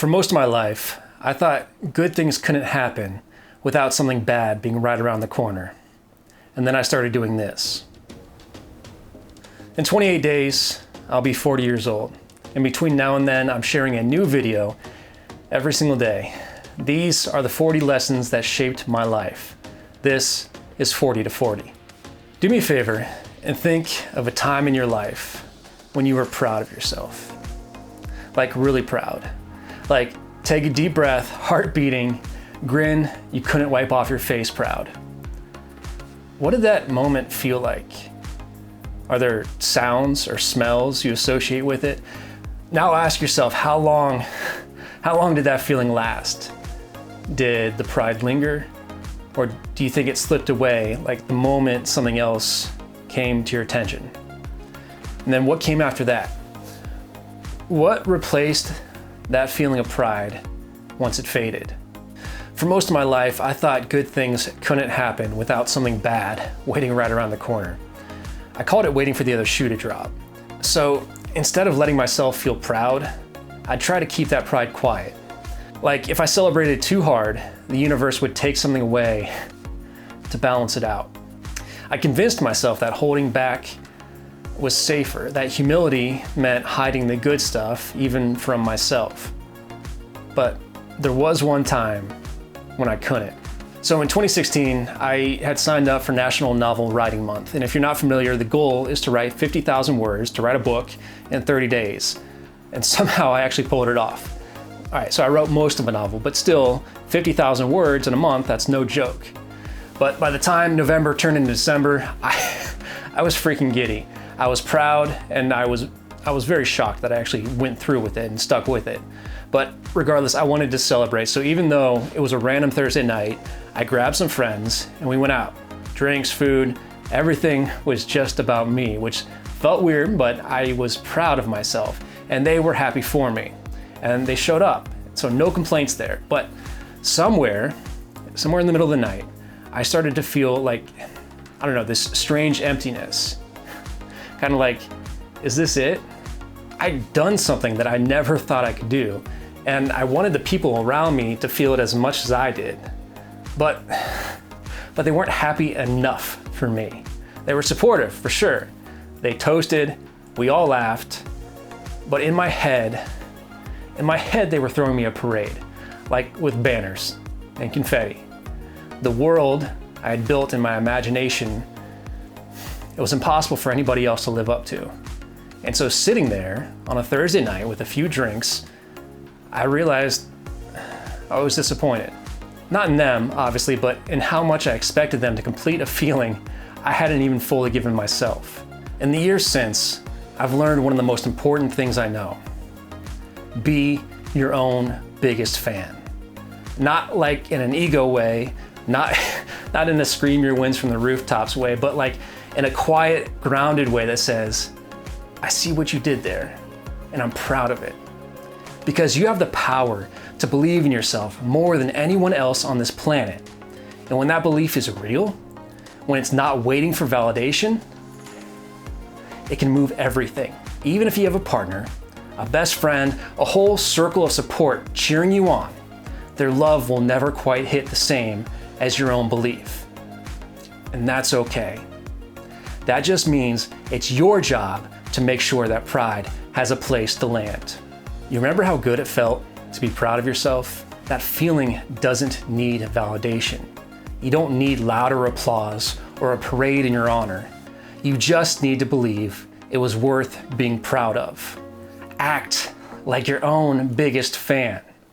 For most of my life, I thought good things couldn't happen without something bad being right around the corner. And then I started doing this. In 28 days, I'll be 40 years old. And between now and then, I'm sharing a new video every single day. These are the 40 lessons that shaped my life. This is 40 to 40. Do me a favor and think of a time in your life when you were proud of yourself. Like really proud. Like take a deep breath, heart beating, grin you couldn't wipe off your face proud. What did that moment feel like? Are there sounds or smells you associate with it? Now ask yourself, how long did that feeling last? Did the pride linger? Or do you think it slipped away like the moment something else came to your attention? And then what came after that? What replaced that feeling of pride once it faded? For most of my life, I thought good things couldn't happen without something bad waiting right around the corner. I called it waiting for the other shoe to drop. So instead of letting myself feel proud, I'd try to keep that pride quiet. Like if I celebrated too hard, the universe would take something away to balance it out. I convinced myself that holding back was safer, that humility meant hiding the good stuff, even from myself. But there was one time when I couldn't. So in 2016, I had signed up for National Novel Writing Month. And if you're not familiar, the goal is to write 50,000 words, to write a book in 30 days. And somehow I actually pulled it off. All right, so I wrote most of a novel, but still 50,000 words in a month, that's no joke. But by the time November turned into December, I was freaking giddy. I was proud, and I was very shocked that I actually went through with it and stuck with it. But regardless, I wanted to celebrate. So even though it was a random Thursday night, I grabbed some friends and we went out. Drinks, food, everything was just about me, which felt weird, but I was proud of myself. And they were happy for me. And they showed up. So no complaints there. But somewhere in the middle of the night, I started to feel like, I don't know, this strange emptiness. Kind of like, is this it? I'd done something that I never thought I could do, and I wanted the people around me to feel it as much as I did. But they weren't happy enough for me. They were supportive, for sure. They toasted, we all laughed, but in my head, they were throwing me a parade, like with banners and confetti. The world I had built in my imagination, it was impossible for anybody else to live up to. And so sitting there on a Thursday night with a few drinks, I realized I was disappointed. Not in them, obviously, but in how much I expected them to complete a feeling I hadn't even fully given myself. In the years since, I've learned one of the most important things I know. Be your own biggest fan. Not like in an ego way, not in a scream your wins from the rooftops way, but like in a quiet, grounded way that says, I see what you did there, and I'm proud of it. Because you have the power to believe in yourself more than anyone else on this planet. And when that belief is real, when it's not waiting for validation, it can move everything. Even if you have a partner, a best friend, a whole circle of support cheering you on, their love will never quite hit the same as your own belief. And that's okay. That just means it's your job to make sure that pride has a place to land. You remember how good it felt to be proud of yourself? That feeling doesn't need validation. You don't need louder applause or a parade in your honor. You just need to believe it was worth being proud of. Act like your own biggest fan.